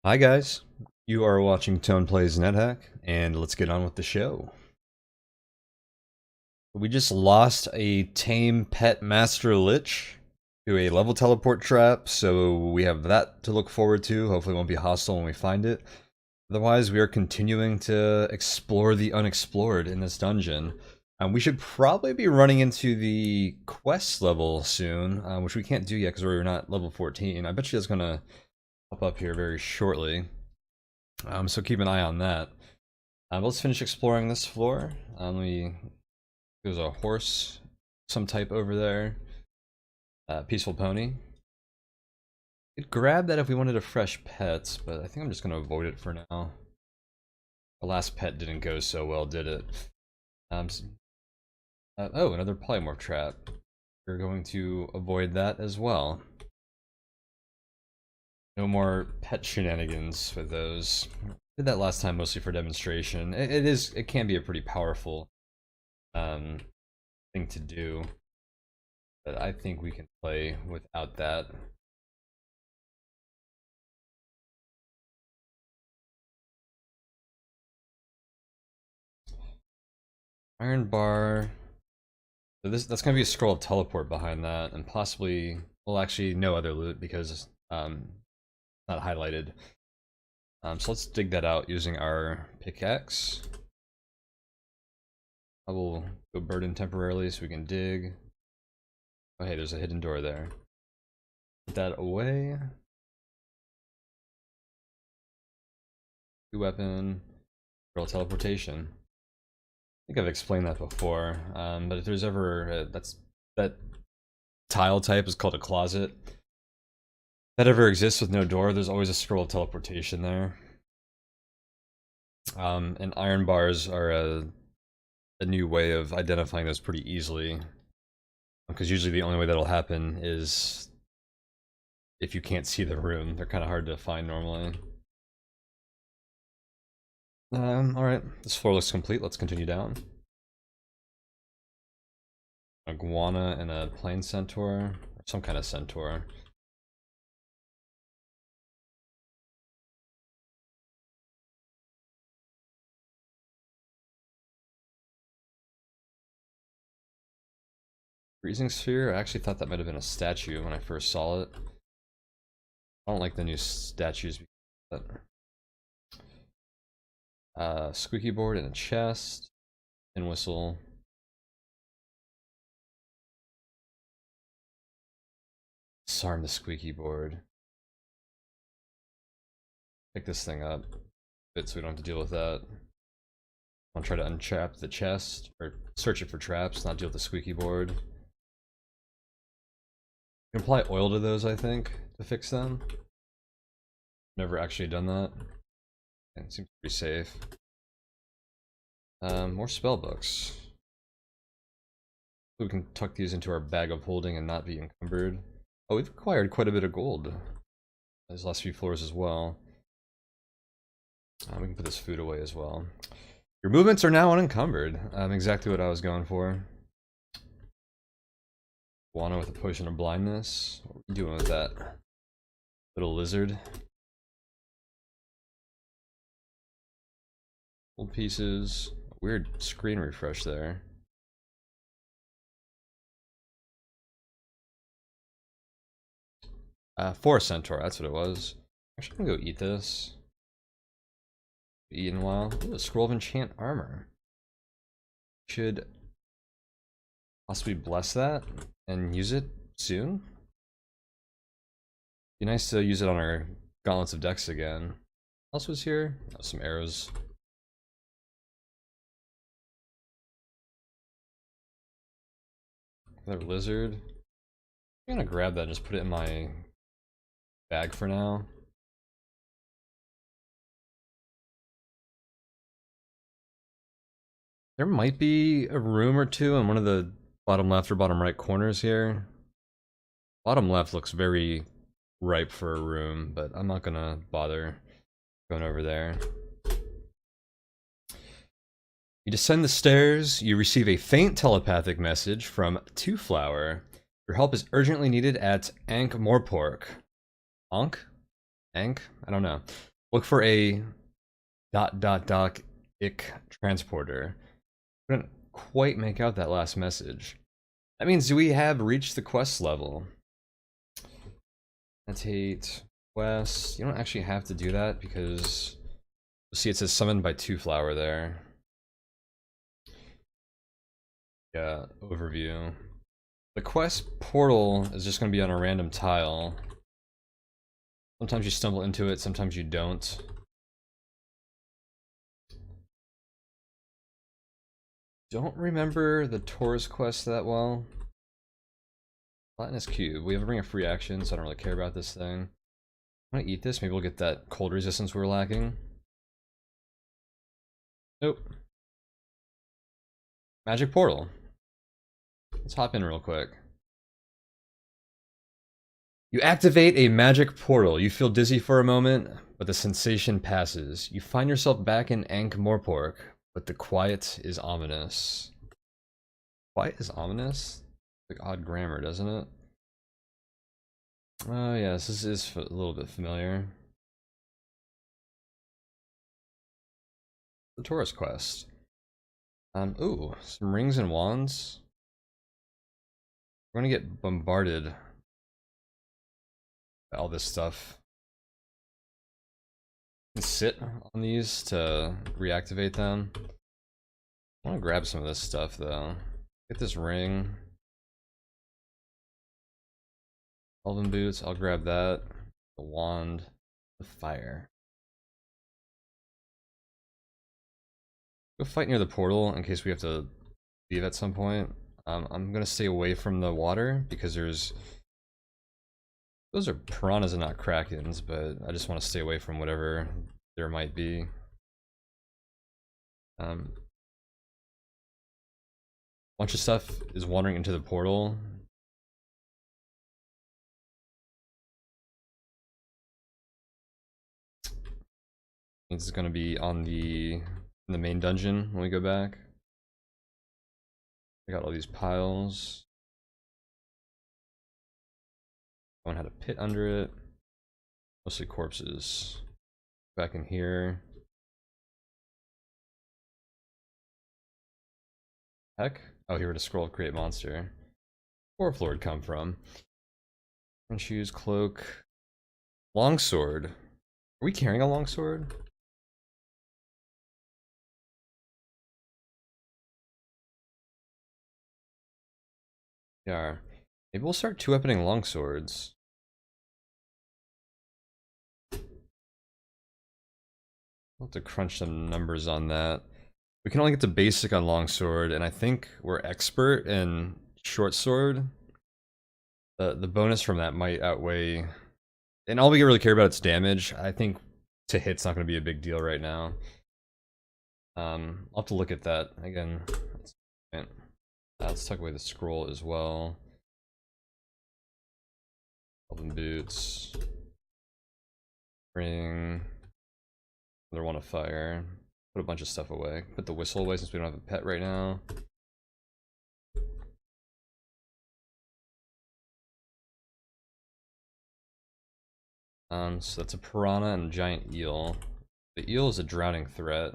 Hi guys, you are watching Tone Plays NetHack, and let's get on with the show. We just lost a tame pet master lich to a level teleport trap, so we have that to look forward to. Hopefully it won't be hostile when we find it. Otherwise, we are continuing to explore the unexplored in this dungeon. We should probably be running into the quest level soon, which we can't do yet because we're not level 14. I bet you that's going to pop up here very shortly. So keep an eye on that. But let's finish exploring this floor. There's a horse, some type over there. Peaceful pony. Could grab that if we wanted a fresh pet, but I think I'm just gonna avoid it for now. The last pet didn't go so well, did it? Oh, another polymorph trap. We're going to avoid that as well. No more pet shenanigans with those. Did that last time mostly for demonstration. It can be a pretty powerful thing to do, but I think we can play without that. Iron bar. So that's gonna be a scroll of teleport behind that, and possibly, well, actually no other loot because not highlighted. So let's dig that out using our pickaxe. I will go burden temporarily so we can dig. Oh hey, there's a hidden door there. Put that away. Weapon. Scroll teleportation. I think I've explained that before, but if there's ever that tile type is called a closet. If that ever exists with no door, there's always a scroll of teleportation there. And iron bars are a new way of identifying those pretty easily, because usually the only way that'll happen is if you can't see the room. They're kind of hard to find normally. Alright, this floor looks complete. Let's continue down. A iguana and a plain centaur, or some kind of centaur. Freezing sphere? I actually thought that might have been a statue when I first saw it. I don't like the new statues. Squeaky board and a chest. And whistle. Disarm the squeaky board. Pick this thing up. So we don't have to deal with that. I'll try to untrap the chest, or search it for traps, not deal with the squeaky board. You can apply oil to those, I think, to fix them. Never actually done that. It seems pretty safe. More spell books. We can tuck these into our bag of holding and not be encumbered. Oh, we've acquired quite a bit of gold these last few floors as well. We can put this food away as well. Your movements are now unencumbered. Exactly what I was going for. Iguana with a potion of blindness. What are we doing with that? Little lizard. Old pieces. Weird screen refresh there. Forest centaur, that's what it was. Actually, I'm gonna go eat this. Eat in a while. Ooh, a scroll of enchant armor. Should possibly bless that and use it soon. Be nice to use it on our gauntlets of Dex again. What else was here? Oh, some arrows. Another lizard. I'm gonna grab that and just put it in my bag for now. There might be a room or two in one of the bottom left or bottom right corners here. Bottom left looks very ripe for a room, but I'm not gonna bother going over there. You descend the stairs, you receive a faint telepathic message from Two Flower. Your help is urgently needed at Ankh-Morpork. Ankh? I don't know. Look for a ... ick transporter. Couldn't quite make out that last message. That means we have reached the quest level. Meditate quest. You don't actually have to do that because see it says summoned by 2 flower there. Yeah, overview. The quest portal is just going to be on a random tile. Sometimes you stumble into it, sometimes you don't. Don't remember the Taurus quest that well. Platinus Cube. We have a ring of free action, so I don't really care about this thing. I'm gonna eat this, maybe we'll get that cold resistance we were lacking. Nope. Magic portal. Let's hop in real quick. You activate a magic portal. You feel dizzy for a moment, but the sensation passes. You find yourself back in Ankh-Morpork, but the quiet is ominous. Quiet is ominous? Like odd grammar, doesn't it? Oh yes, this is a little bit familiar. The Taurus quest. Ooh, some rings and wands. We're gonna get bombarded by all this stuff. Sit on these to reactivate them. I want to grab some of this stuff though. Get this ring. Elven boots, I'll grab that. The wand. The fire. Go fight near the portal in case we have to leave at some point. I'm gonna stay away from the water because there's... Those are piranhas and not krakens, but I just want to stay away from whatever there might be. Bunch of stuff is wandering into the portal. It's gonna be on in the main dungeon when we go back. I got all these piles. One had a pit under it. Mostly corpses. Back in here. Heck? Oh, here to scroll create monster. Where'd Lord come from? Shoes, cloak. Longsword. Are we carrying a longsword? Yeah. Maybe we'll start 2-weaponing longswords. We'll have to crunch some numbers on that. We can only get to basic on longsword, and I think we're expert in short sword. The bonus from that might outweigh... And all we really care about is damage. I think to hit's not going to be a big deal right now. I'll have to look at that again. Let's tuck away the scroll as well. Elven boots. Ring. Another one of fire. Put a bunch of stuff away. Put the whistle away since we don't have a pet right now. So that's a piranha and a giant eel. The eel is a drowning threat.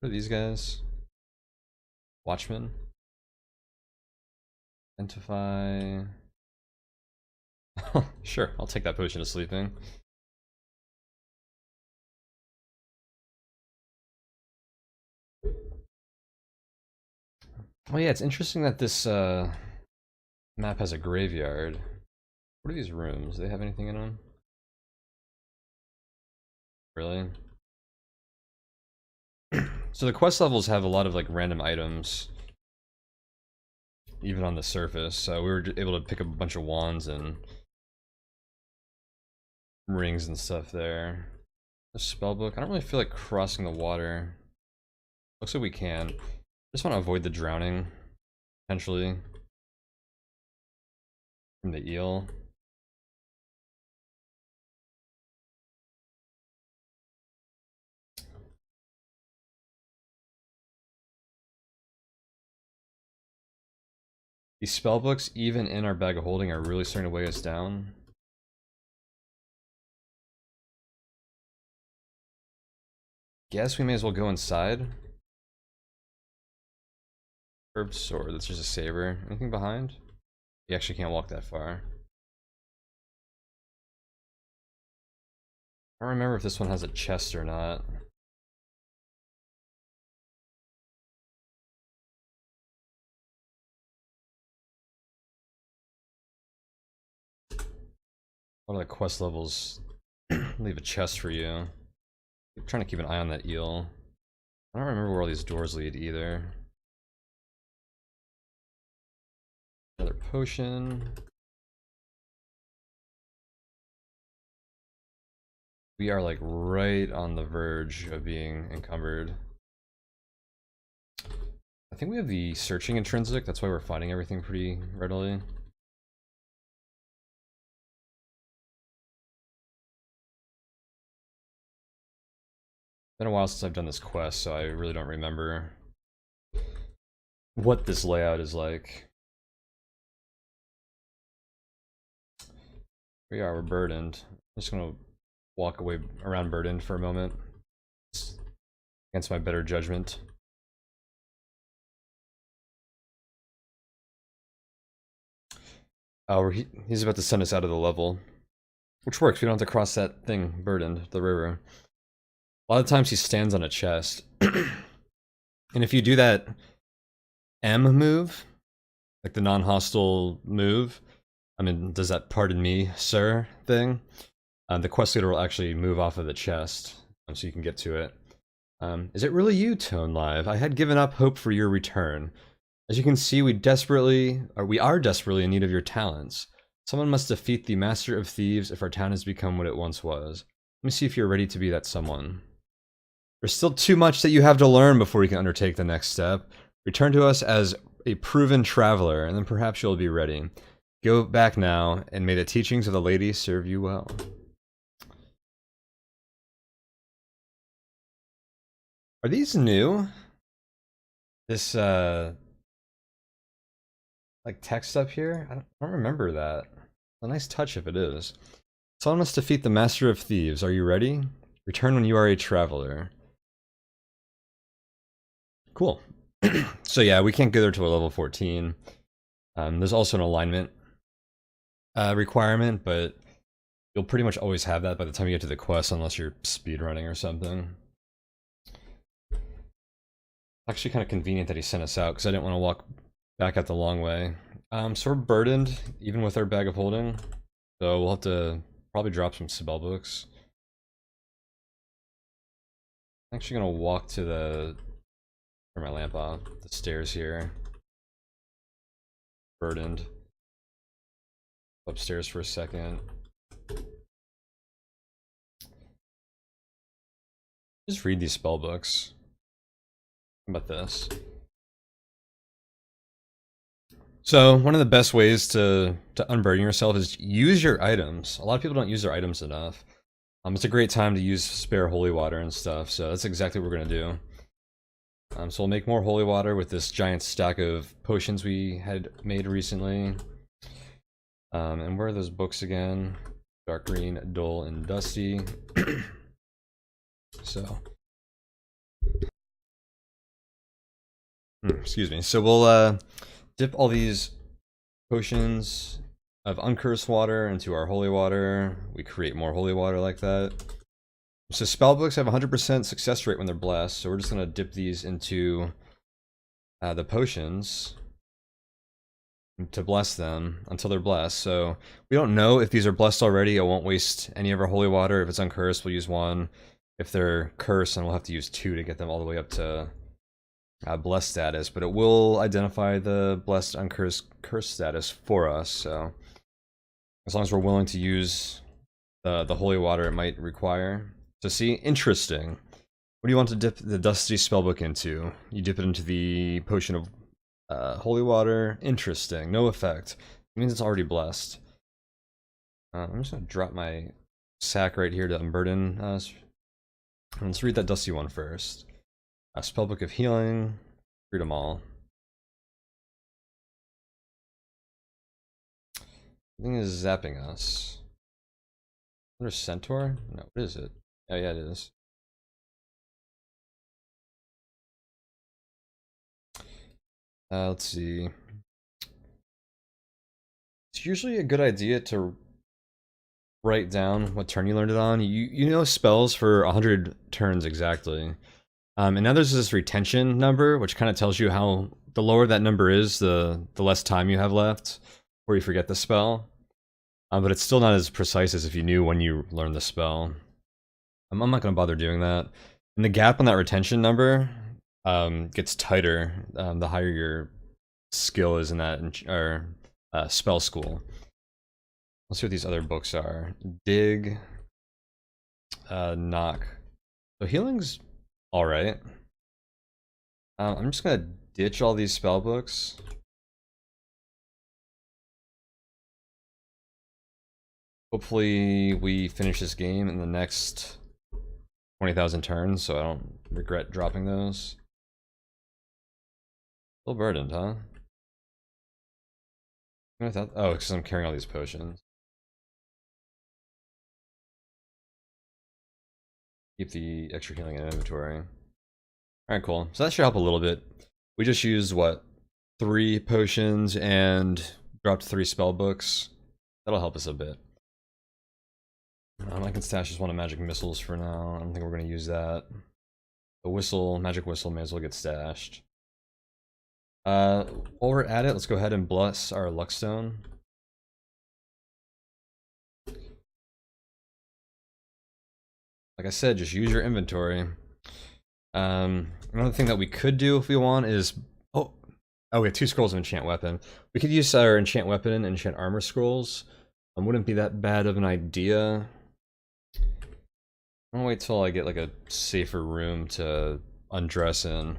What are these guys? Watchmen. Identify. Sure, I'll take that potion of sleeping. Oh yeah, it's interesting that this map has a graveyard. What are these rooms? Do they have anything in them? Really? So the quest levels have a lot of like random items, even on the surface. We were able to pick up a bunch of wands and rings and stuff there. A spellbook. I don't really feel like crossing the water. Looks like we can. Just want to avoid the drowning, potentially, from the eel. These spellbooks, even in our bag of holding, are really starting to weigh us down. guess we may as well go inside. Curved sword, that's just a saber. Anything behind? You actually can't walk that far. I don't remember if this one has a chest or not. One of the quest levels leave a chest for you. I'm trying to keep an eye on that eel. I don't remember where all these doors lead either. Another potion. We are like right on the verge of being encumbered. I think we have the searching intrinsic, that's why we're finding everything pretty readily. Been a while since I've done this quest, so I really don't remember what this layout is like. We're burdened. I'm just gonna walk away around burdened for a moment. Against my better judgment. Oh, he's about to send us out of the level. Which works, we don't have to cross that thing, burdened, the river. A lot of times he stands on a chest. And if you do that M move, like the non-hostile move, I mean, does that pardon me, sir thing? The quest leader will actually move off of the chest, so you can get to it. Is it really you, Tone Live? I had given up hope for your return. As you can see, we are desperately in need of your talents. Someone must defeat the Master of Thieves if our town has become what it once was. Let me see if you're ready to be that someone. There's still too much that you have to learn before you can undertake the next step. Return to us as a proven traveler, and then perhaps you'll be ready. Go back now, and may the teachings of the lady serve you well. Are these new? This, like, text up here? I don't remember that. A nice touch if it is. Someone must defeat the Master of Thieves. Are you ready? Return when you are a traveler. Cool. So yeah, we can't go there to a level 14. There's also an alignment requirement, but you'll pretty much always have that by the time you get to the quest, unless you're speedrunning or something. Actually kind of convenient that he sent us out, because I didn't want to walk back out the long way. So we're burdened, even with our bag of holding. So we'll have to probably drop some spell books. I'm actually going to walk to the... Turn my lamp off. The stairs here. Burdened. Upstairs for a second. Just read these spell books. How about this? So one of the best ways to unburden yourself is use your items. A lot of people don't use their items enough. It's a great time to use spare holy water and stuff, so that's exactly what we're gonna do. So we'll make more holy water with this giant stack of potions we had made recently. And where are those books again? Dark green, dull, and dusty. So, excuse me. So we'll dip all these potions of uncursed water into our holy water. We create more holy water like that. So spellbooks have 100% success rate when they're blessed, so we're just gonna dip these into the potions to bless them until they're blessed. So we don't know if these are blessed already. I won't waste any of our holy water. If it's uncursed, we'll use one. If they're cursed, then we'll have to use two to get them all the way up to blessed status. But it will identify the blessed uncursed cursed status for us. So as long as we're willing to use the holy water it might require. So see, interesting. What do you want to dip the dusty spellbook into? You dip it into the potion of holy water. Interesting. No effect. It means it's already blessed. I'm just gonna drop my sack right here to unburden us. Let's read that dusty one first. Spellbook of healing. Read them all. I think it's zapping us. There's Centaur? No, what is it? Oh yeah, it is. Let's see. It's usually a good idea to write down what turn you learned it on. You know spells for 100 turns exactly. And now there's this retention number, which kind of tells you how the lower that number is, the less time you have left before you forget the spell. But it's still not as precise as if you knew when you learned the spell. I'm not going to bother doing that. And the gap on that retention number gets tighter the higher your skill is in that spell school. Let's see what these other books are. Dig, knock. So healing's alright. I'm just gonna ditch all these spell books. Hopefully we finish this game in the next 20,000 turns, so I don't regret dropping those. Still burdened, huh? Oh, because I'm carrying all these potions. Keep the extra healing in inventory. Alright, cool. So that should help a little bit. We just used, what, 3 potions and dropped 3 spell books. That'll help us a bit. I can stash just one of magic missiles for now. I don't think we're going to use that. The whistle, magic whistle, may as well get stashed. While we're at it, let's go ahead and bless our luck stone. Like I said, just use your inventory. Another thing that we could do if we want is... Oh, we have 2 scrolls of enchant weapon. We could use our enchant weapon and enchant armor scrolls. Wouldn't be that bad of an idea. I'm gonna wait till I get like a safer room to undress in.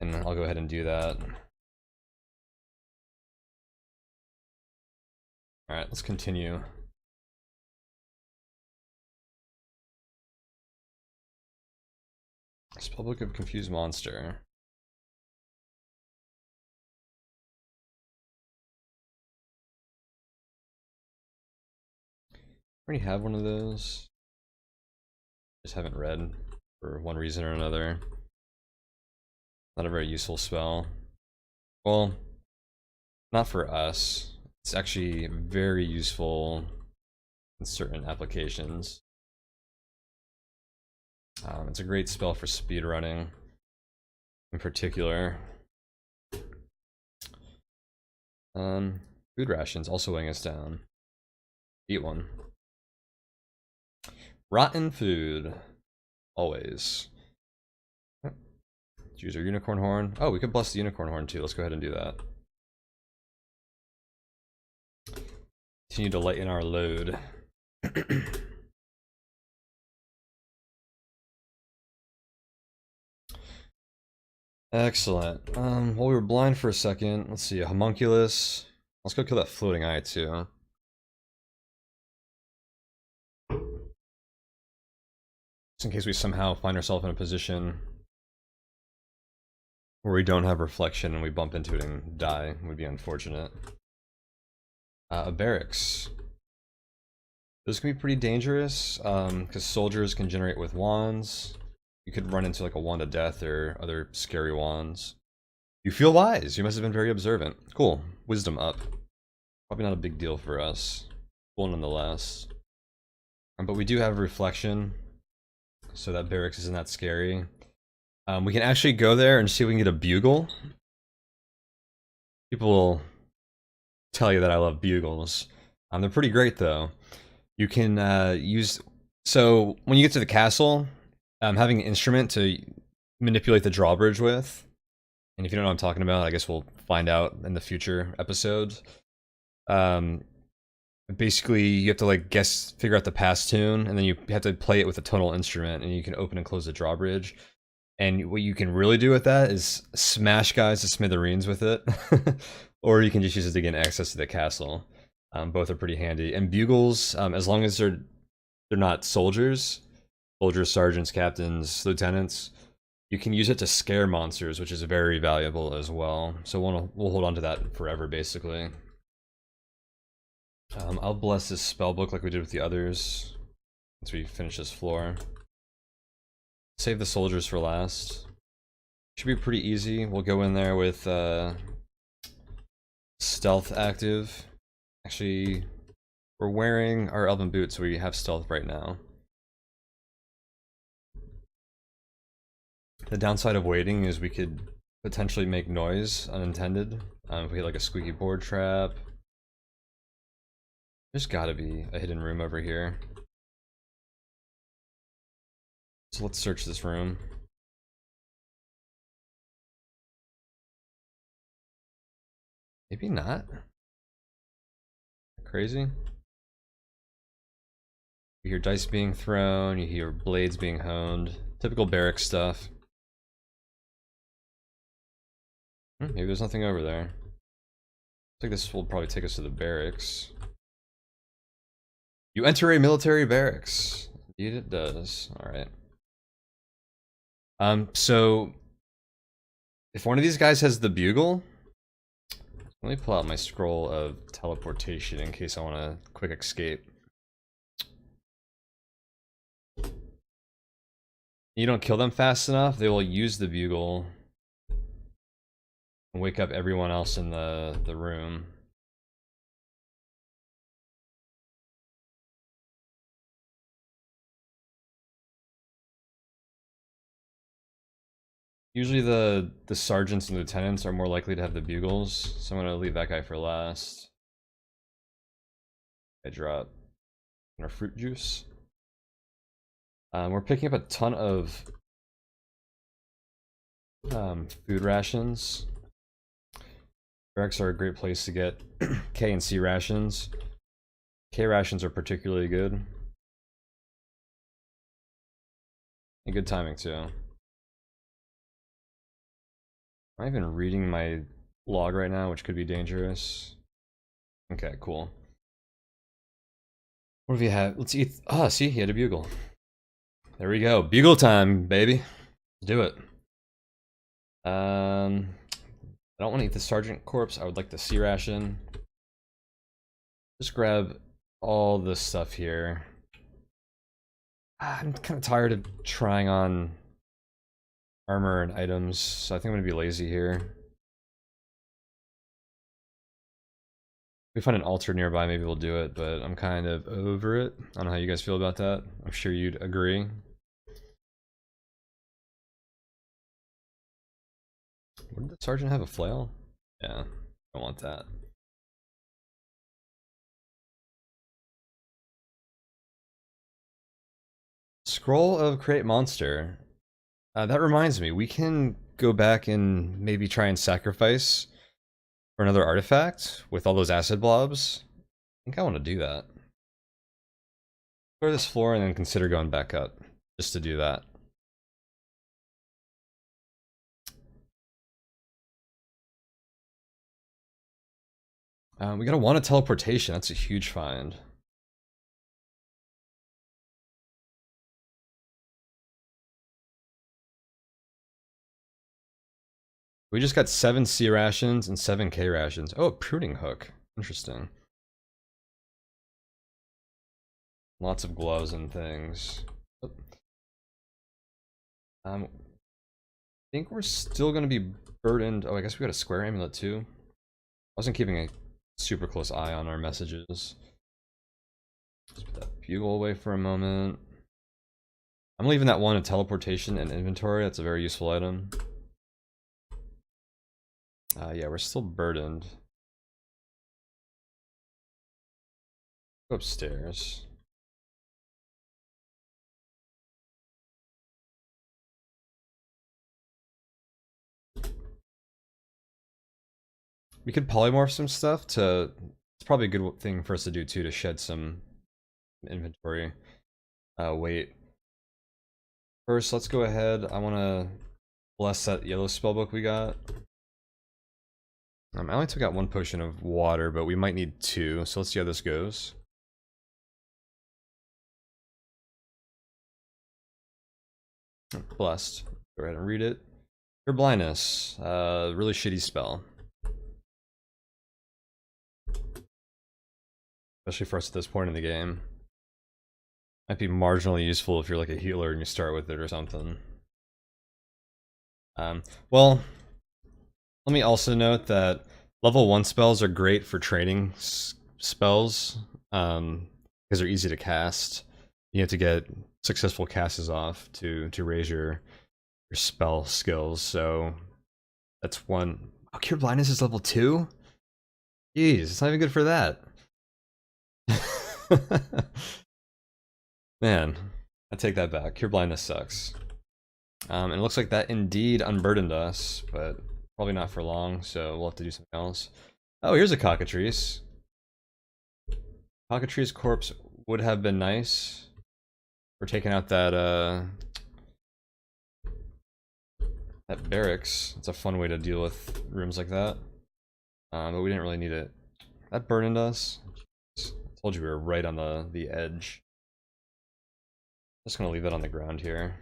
And I'll go ahead and do that. Alright, let's continue. Spellbook of Confused Monster. I already have one of those. Just haven't read for one reason or another. Not a very useful spell. Well, not for us. It's actually very useful in certain applications. It's a great spell for speedrunning, in particular. Food rations also weighing us down. Eat one. Rotten food. Always. Let's use our unicorn horn. Oh, we could bless the unicorn horn too. Let's go ahead and do that. Continue to lighten our load. Excellent. Well, we were blind for a second. Let's see, a homunculus. Let's go kill that floating eye too. Just in case we somehow find ourselves in a position where we don't have reflection and we bump into it and die. It would be unfortunate. A barracks. This can be pretty dangerous, because soldiers can generate with wands. You could run into like a wand of death or other scary wands. You feel wise. You must have been very observant. Cool. Wisdom up. Probably not a big deal for us. Cool nonetheless. But we do have reflection, so that barracks isn't that scary. We can actually go there and see if we can get a bugle. People will tell you that I love bugles. They're pretty great though. You can use... So, when you get to the castle, having an instrument to manipulate the drawbridge with, and if you don't know what I'm talking about, I guess we'll find out in the future episodes. Basically, you have to like figure out the pass tune, and then you have to play it with a tonal instrument, and you can open and close the drawbridge. And what you can really do with that is smash guys to smithereens with it, or you can just use it to gain access to the castle. Both are pretty handy. And bugles, as long as they're not soldiers, sergeants, captains, lieutenants, you can use it to scare monsters, which is very valuable as well. So we'll hold on to that forever, basically. I'll bless this spellbook like we did with the others once we finish this floor. Save the soldiers for last. Should be pretty easy. We'll go in there with stealth active. Actually, we're wearing our elven boots, so we have stealth right now. The downside of waiting is we could potentially make noise unintended. If we hit like a squeaky board trap. There's gotta be a hidden room over here. So let's search this room. Maybe not. Crazy. You hear dice being thrown, you hear blades being honed. Typical barracks stuff. Maybe there's nothing over there. I think this will probably take us to the barracks. You enter a military barracks. Indeed it does. Alright. So if one of these guys has the bugle, let me pull out my scroll of teleportation in case I want a quick escape. You don't kill them fast enough, they will use the bugle and wake up everyone else in the room. Usually the sergeants and lieutenants are more likely to have the bugles, so I'm gonna leave that guy for last. I drop our fruit juice. We're picking up a ton of food rations. Barracks are a great place to get K and C rations. K rations are particularly good. And good timing too. Am I even reading my log right now, which could be dangerous? Okay, cool. What have you had? Let's eat. Ah, see, he had a bugle. There we go. Bugle time, baby. Let's do it. I don't want to eat the sergeant corpse. I would like the C ration. Just grab all this stuff here. I'm kind of tired of trying on armor and items, so I think I'm gonna be lazy here. If we find an altar nearby, maybe we'll do it, but I'm kind of over it. I don't know how you guys feel about that. I'm sure you'd agree. Did the sergeant have a flail? Yeah, don't want that. Scroll of Create Monster. That reminds me, we can go back and maybe try and sacrifice for another artifact with all those acid blobs. I think I want to do that. Clear this floor and then consider going back up, just to do that. We got a wand of teleportation, that's a huge find. We just got 7 C rations and 7 K rations. Oh, a pruning hook. Interesting. Lots of gloves and things. I think we're still gonna be burdened. Oh, I guess we got a square amulet too. I wasn't keeping a super close eye on our messages. Let's put that bugle away for a moment. I'm leaving that one of teleportation in inventory. That's a very useful item. Yeah, we're still burdened. Go upstairs. We could polymorph some stuff to... It's probably a good thing for us to do too, to shed some inventory weight. First, let's go ahead. I want to bless that yellow spellbook we got. I only took out 1 potion of water, but we might need 2, so let's see how this goes. Blessed. Go ahead and read it. Your blindness. Really shitty spell. Especially for us at this point in the game. Might be marginally useful if you're like a healer and you start with it or something. Well, let me also note that level 1 spells are great for training spells, because they're easy to cast. You have to get successful casts off to raise your spell skills, so that's one. Oh, Cure Blindness is level 2? Jeez, it's not even good for that. Man, I take that back. Cure Blindness sucks. And it looks like that indeed unburdened us, but probably not for long, so we'll have to do something else. Oh, here's a cockatrice. Cockatrice corpse would have been nice. We're taking out that that barracks. It's a fun way to deal with rooms like that. But we didn't really need it. That burdened us. I told you we were right on the edge. Just gonna leave that on the ground here.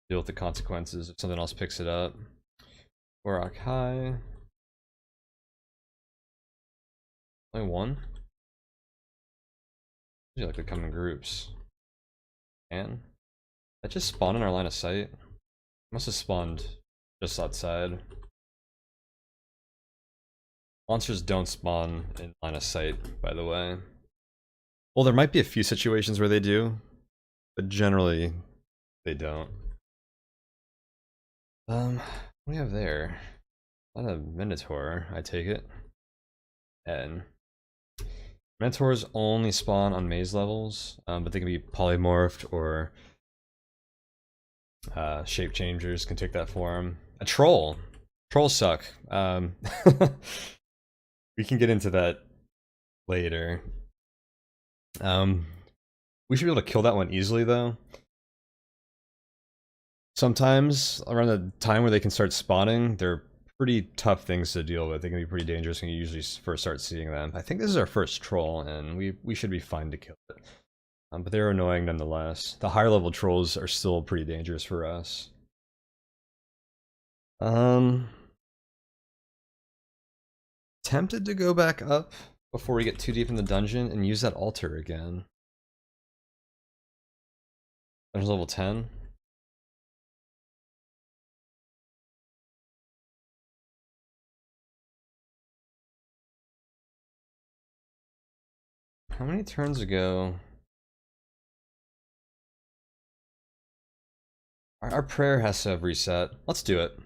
Deal with the consequences if something else picks it up. Warrock high. Only one? You like to come in groups. And that just spawned in our line of sight. Must have spawned just outside. Monsters don't spawn in line of sight, by the way. Well, there might be a few situations where they do, but generally they don't. What do we have there? Not a Minotaur, I take it. And Minotaurs only spawn on maze levels, but they can be polymorphed or shape changers can take that form. A troll. Trolls suck. We can get into that later. We should be able to kill that one easily, though. Sometimes, around the time where they can start spawning, they're pretty tough things to deal with. They can be pretty dangerous when you usually first start seeing them. I think this is our first troll, and we should be fine to kill it. But they're annoying nonetheless. The higher level trolls are still pretty dangerous for us. Tempted to go back up before we get too deep in the dungeon and use that altar again. There's level 10. How many turns ago? Our prayer has to have reset. Let's do it. I'm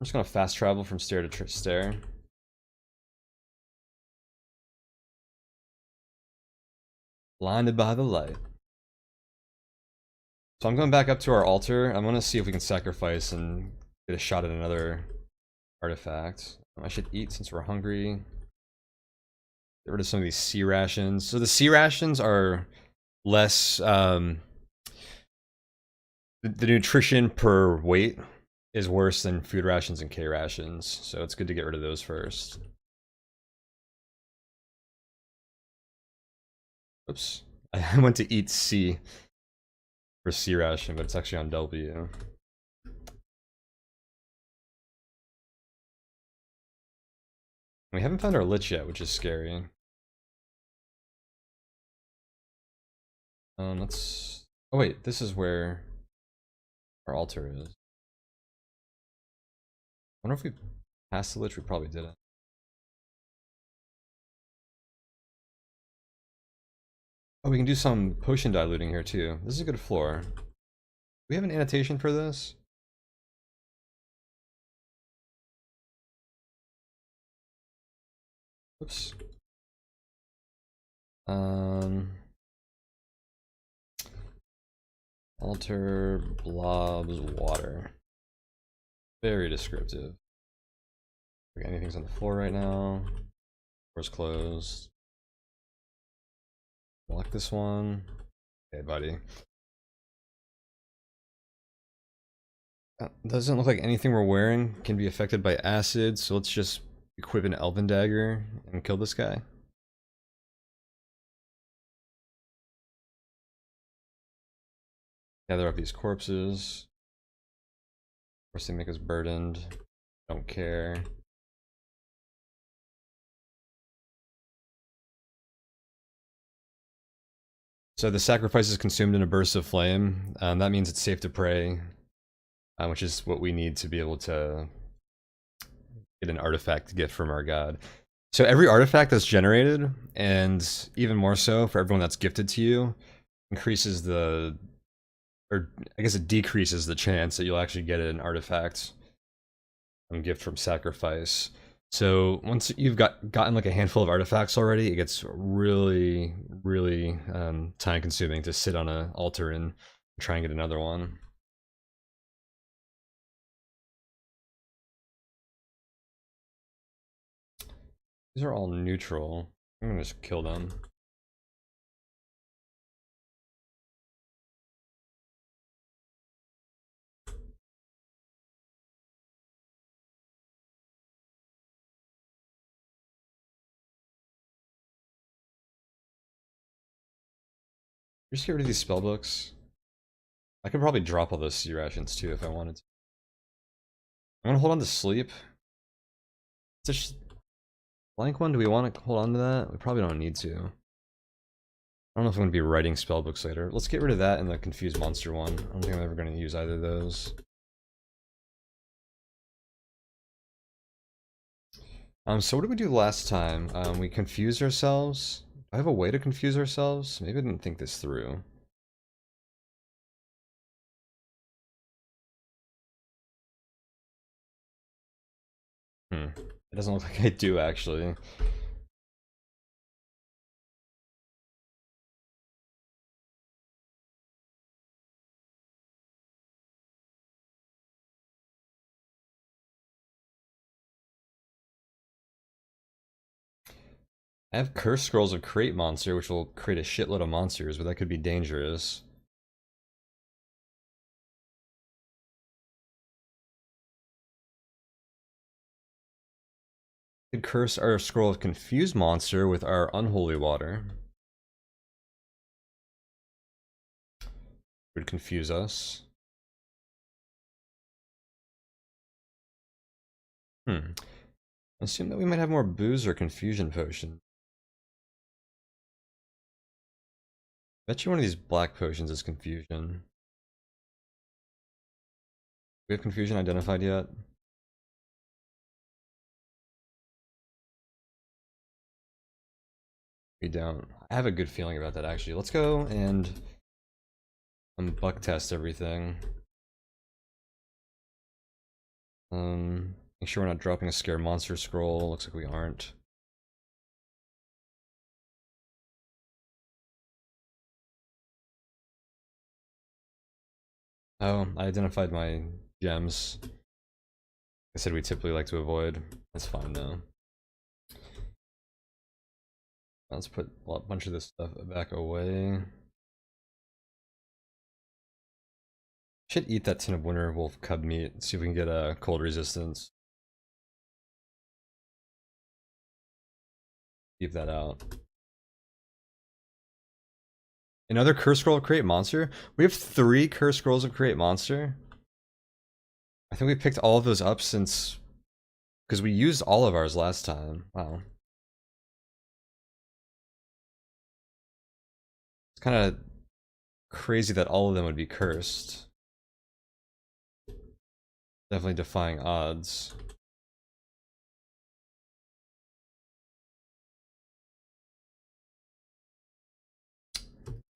just gonna fast travel from stair to stair. Blinded by the light. So I'm going back up to our altar. I'm gonna see if we can sacrifice and get a shot at another artifact. I should eat since we're hungry. Get rid of some of these sea rations. So the sea rations are less, the nutrition per weight is worse than food rations and K rations, so it's good to get rid of those first. Oops. I went to eat C for C ration, but it's actually on W. We haven't found our lich yet, which is scary. Let's... Oh wait, this is where our altar is. I wonder if we passed the lich. We probably didn't. Oh, we can do some potion diluting here too. This is a good floor. Do we have an annotation for this? Oops. Altar blobs water. Very descriptive. We got anything's on the floor right now. Door's closed. Lock this one. Okay, buddy. Doesn't look like anything we're wearing can be affected by acid, so let's just equip an elven dagger and kill this guy. Gather up these corpses. Of course, they make us burdened. Don't care. So the sacrifice is consumed in a burst of flame. That means it's safe to pray, which is what we need to be able to get an artifact gift from our god. So every artifact that's generated, and even more so for everyone that's gifted to you, increases the, or I guess it decreases the chance that you'll actually get an artifact gift from sacrifice. So once you've gotten like a handful of artifacts already, it gets really, really time consuming to sit on an altar and try and get another one. These are all neutral. I'm gonna just kill them. Just get rid of these spellbooks. I could probably drop all those sea rations too if I wanted to. I'm gonna hold on to sleep. It's a blank one. Do we want to hold on to that? We probably don't need to. I don't know if I'm gonna be writing spellbooks later. Let's get rid of that and the confused monster one. I don't think I'm ever gonna use either of those. So what did we do last time? We confused ourselves. Do I have a way to confuse ourselves? Maybe I didn't think this through. It doesn't look like I do, actually. I have Curse Scrolls of Create Monster, which will create a shitload of monsters, but that could be dangerous. We could curse our Scroll of Confuse Monster with our Unholy Water. It would confuse us. Assume that we might have more booze or confusion potion. Bet you one of these black potions is confusion. Do we have confusion identified yet? We don't. I have a good feeling about that, actually. Let's go and buck test everything. Make sure we're not dropping a scare monster scroll. Looks like we aren't. Oh, I identified my gems. I said we typically like to avoid. That's fine though. Let's put a bunch of this stuff back away. Should eat that tin of winter wolf cub meat. See if we can get a cold resistance. Keep that out. Another Curse Scroll of Create Monster? We have 3 Curse Scrolls of Create Monster? I think we picked all of those up since... because we used all of ours last time. Wow. It's kind of crazy that all of them would be cursed. Definitely defying odds.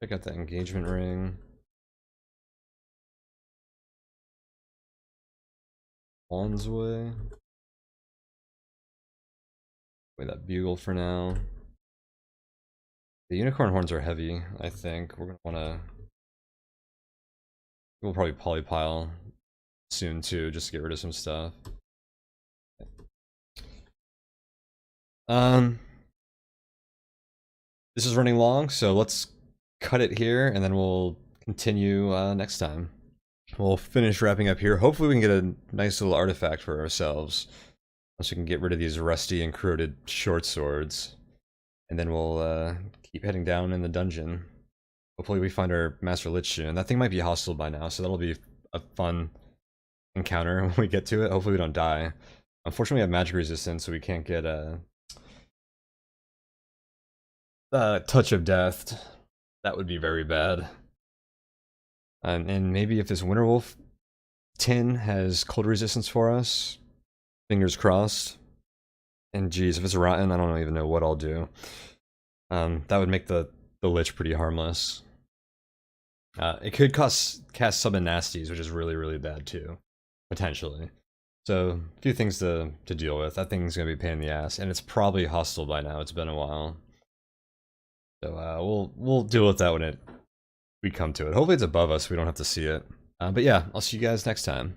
Check out the engagement ring. Wands way. Wait, that bugle for now. The unicorn horns are heavy, I think. We're gonna wanna... we'll probably polypile soon too, just to get rid of some stuff. This is running long, so let's cut it here, and then we'll continue next time. We'll finish wrapping up here. Hopefully we can get a nice little artifact for ourselves. So we can get rid of these rusty and corroded short swords. And then we'll keep heading down in the dungeon. Hopefully we find our Master Lich soon. That thing might be hostile by now, so that'll be a fun encounter when we get to it. Hopefully we don't die. Unfortunately we have magic resistance, so we can't get a Touch of Death. That would be very bad. And maybe if this Winterwolf tin has cold resistance for us, fingers crossed. And geez, if it's rotten, I don't even know what I'll do. That would make the Lich pretty harmless. It could cast Summon Nasties, which is really, really bad too, potentially. So, a few things to deal with. That thing's gonna be a pain in the ass, and it's probably hostile by now. It's been a while. So we'll deal with that when we come to it. Hopefully it's above us, so we don't have to see it. But yeah, I'll see you guys next time.